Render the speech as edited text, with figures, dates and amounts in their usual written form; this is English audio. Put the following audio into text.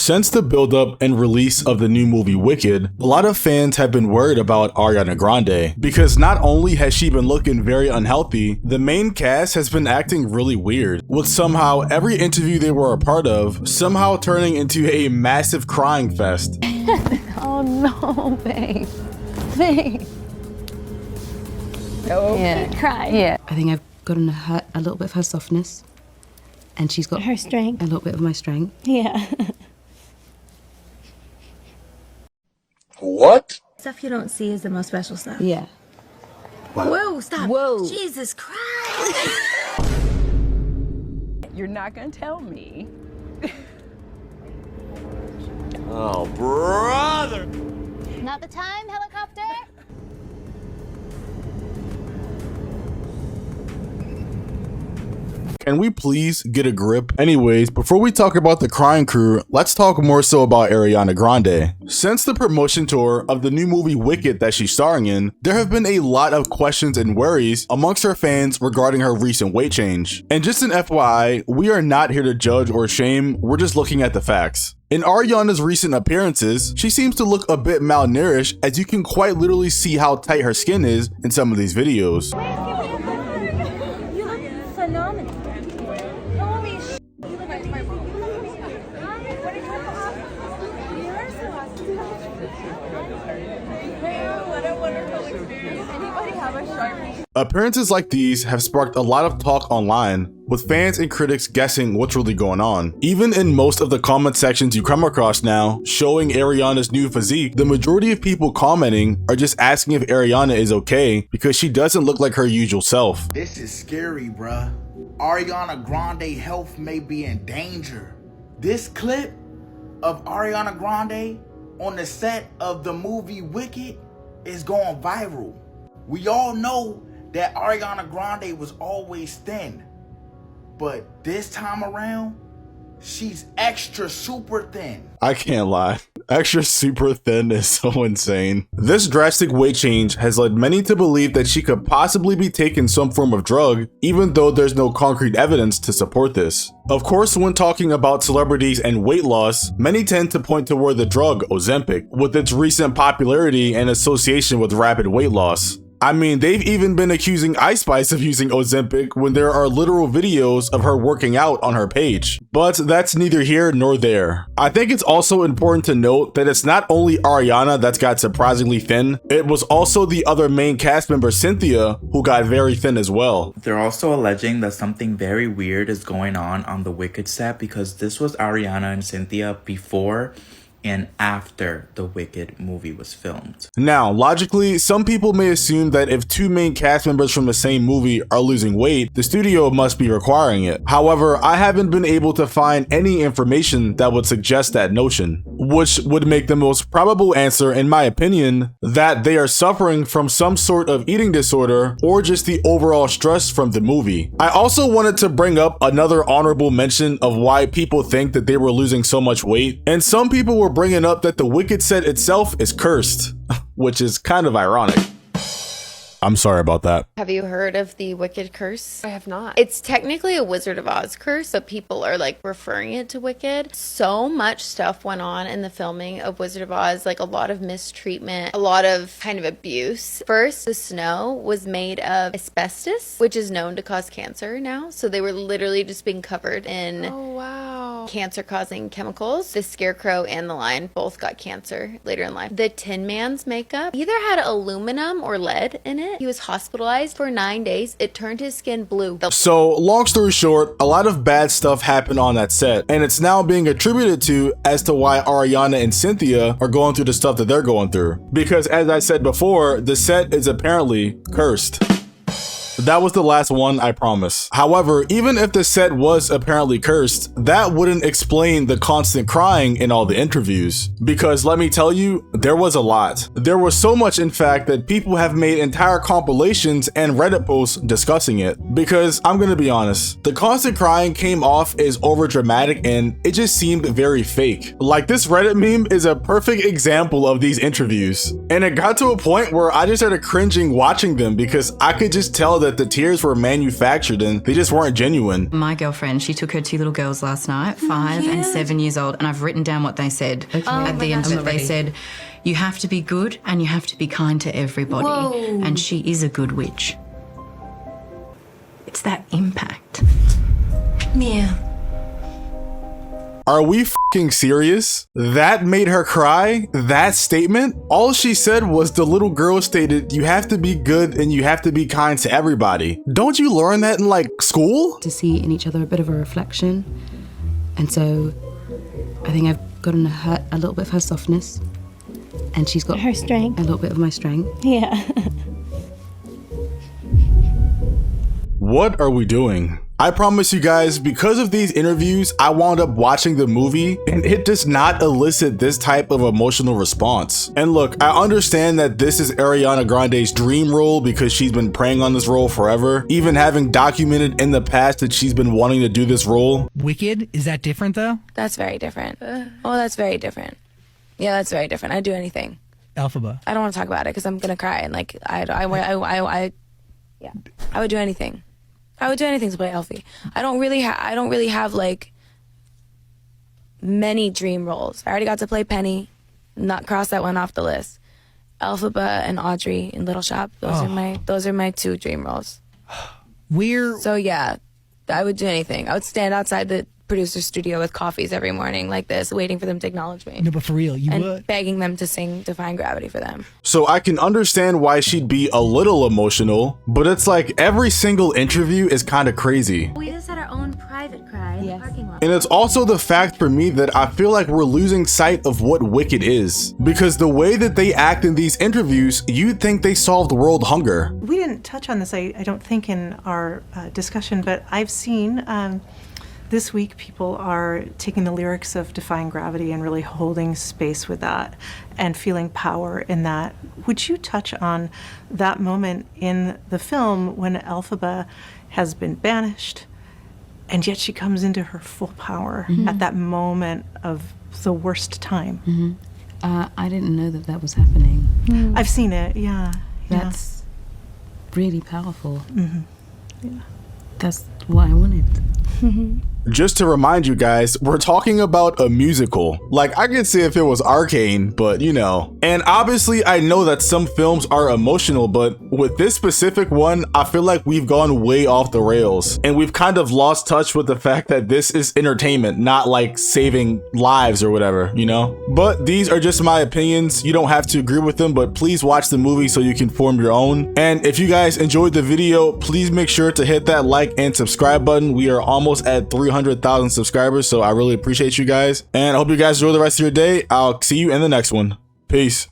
Since the buildup and release of the new movie Wicked, a lot of fans have been worried about Ariana Grande because not only has she been looking very unhealthy, the main cast has been acting really weird, with somehow every interview they were a part of somehow turning into a massive crying fest. Oh no, babe. Babe. Oh, yeah. Cry. Yeah. I think I've gotten a little bit of her softness, and she's got her strength. A little bit of my strength. Yeah. What? Stuff you don't see is the most special stuff. Yeah. What? Whoa, stop. Whoa. Jesus Christ. You're not gonna tell me. Oh, brother! Not the time, helicopter? Can we please get a grip? Anyways, before we talk about the crying crew, let's talk more so about Ariana Grande. Since the promotion tour of the new movie Wicked that she's starring in, there have been a lot of questions and worries amongst her fans regarding her recent weight change. And just an FYI, we are not here to judge or shame, we're just looking at the facts. In Ariana's recent appearances, she seems to look a bit malnourished, as you can quite literally see how tight her skin is in some of these videos. You look phenomenal. Holy sh**. What a wonderful experience. Anybody have a Sharpie? Appearances like these have sparked a lot of talk online, with fans and critics guessing what's really going on. Even in most of the comment sections you come across now, showing Ariana's new physique, the majority of people commenting are just asking if Ariana is okay because she doesn't look like her usual self. This is scary, bruh. Ariana Grande health may be in danger. This clip of Ariana Grande on the set of the movie Wicked is going viral. We all know that Ariana Grande was always thin, but this time around, she's extra super thin. I can't lie. Extra super thin is so insane. This drastic weight change has led many to believe that she could possibly be taking some form of drug, even though there's no concrete evidence to support this. Of course, when talking about celebrities and weight loss, many tend to point toward the drug Ozempic, with its recent popularity and association with rapid weight loss. I mean, they've even been accusing Ice Spice of using Ozempic when there are literal videos of her working out on her page. But that's neither here nor there. I think it's also important to note that it's not only Ariana that's got surprisingly thin, it was also the other main cast member Cynthia who got very thin as well. They're also alleging that something very weird is going on the Wicked set, because this was Ariana and Cynthia before and after the Wicked movie was filmed. Now, logically, some people may assume that if two main cast members from the same movie are losing weight, the studio must be requiring it. However, I haven't been able to find any information that would suggest that notion, which would make the most probable answer, in my opinion, that they are suffering from some sort of eating disorder or just the overall stress from the movie. I also wanted to bring up another honorable mention of why people think that they were losing so much weight, and some people were bringing up that the Wicked set itself is cursed, which is kind of ironic. I'm sorry about that. Have you heard of the Wicked curse? I have not. It's technically a Wizard of Oz curse, but people are like referring it to Wicked. So much stuff went on in the filming of Wizard of Oz, like a lot of mistreatment, a lot of kind of abuse. First, the snow was made of asbestos, which is known to cause cancer now. So they were literally just being covered in cancer-causing chemicals. The Scarecrow and the Lion both got cancer later in life. The Tin Man's makeup either had aluminum or lead in it. He was hospitalized for 9 days. It turned his skin blue. So, long story short, a lot of bad stuff happened on that set, and it's now being attributed to as to why Ariana and Cynthia are going through the stuff that they're going through. Because as I said before, the set is apparently cursed. That was the last one, I promise. However, even if the set was apparently cursed, that wouldn't explain the constant crying in all the interviews. Because let me tell you, there was a lot. There was so much, in fact, that people have made entire compilations and Reddit posts discussing it. Because I'm gonna be honest, the constant crying came off as over dramatic and it just seemed very fake. Like, this Reddit meme is a perfect example of these interviews. And it got to a point where I just started cringing watching them because I could just tell that that the tears were manufactured and they just weren't genuine. My girlfriend, she took her 2 little girls last night, 5 and 7 years old, and I've written down what they said. At the end of it, they said, you have to be good and you have to be kind to everybody. Whoa. And she is a good witch. It's that impact. Yeah. Are we f***ing serious? That made her cry? That statement? All she said was the little girl stated, you have to be good and you have to be kind to everybody. Don't you learn that in like school? To see in each other a bit of a reflection. And so I think I've gotten a little bit of her softness. And she's got Her strength. a little bit of my strength. Yeah. What are we doing? I promise you guys, because of these interviews, I wound up watching the movie and it does not elicit this type of emotional response. And look, I understand that this is Ariana Grande's dream role because she's been preying on this role forever, even having documented in the past that she's been wanting to do this role. Wicked, is that different though? That's very different. Oh, that's very different. Yeah, that's very different. I'd do anything. Elphaba. I don't want to talk about it because I'm gonna cry and like I would do anything. I would do anything to play Elfie. I don't really have like many dream roles. I already got to play Penny, not cross that one off the list. Elphaba and Audrey in Little Shop. Those are my 2 dream roles. So yeah, I would do anything. I would stand outside the producer studio with coffees every morning like this, waiting for them to acknowledge me. No, but for real, you and would. begging them to sing Defying Gravity for them. So I can understand why she'd be a little emotional, but it's like every single interview is kind of crazy. We just had our own private cry in the parking lot. And it's also the fact for me that I feel like we're losing sight of what Wicked is. Because the way that they act in these interviews, you'd think they solved world hunger. We didn't touch on this, I don't think, in our discussion, but I've seen this week people are taking the lyrics of Defying Gravity and really holding space with that and feeling power in that. Would you touch on that moment in the film when Elphaba has been banished and yet she comes into her full power at that moment of the worst time? I didn't know that was happening. I've seen it, yeah. That's really powerful. Yeah. That's what I wanted. Just to remind you guys, we're talking about a musical. Like, I could say if it was Arcane, but you know. And obviously, I know that some films are emotional, but with this specific one, I feel like we've gone way off the rails. And we've kind of lost touch with the fact that this is entertainment, not like saving lives or whatever, you know? But these are just my opinions. You don't have to agree with them, but please watch the movie so you can form your own. And if you guys enjoyed the video, please make sure to hit that like and subscribe button. We are almost at 300,000 subscribers, so I really appreciate you guys, and I hope you guys enjoy the rest of your day. I'll see you in the next one. Peace.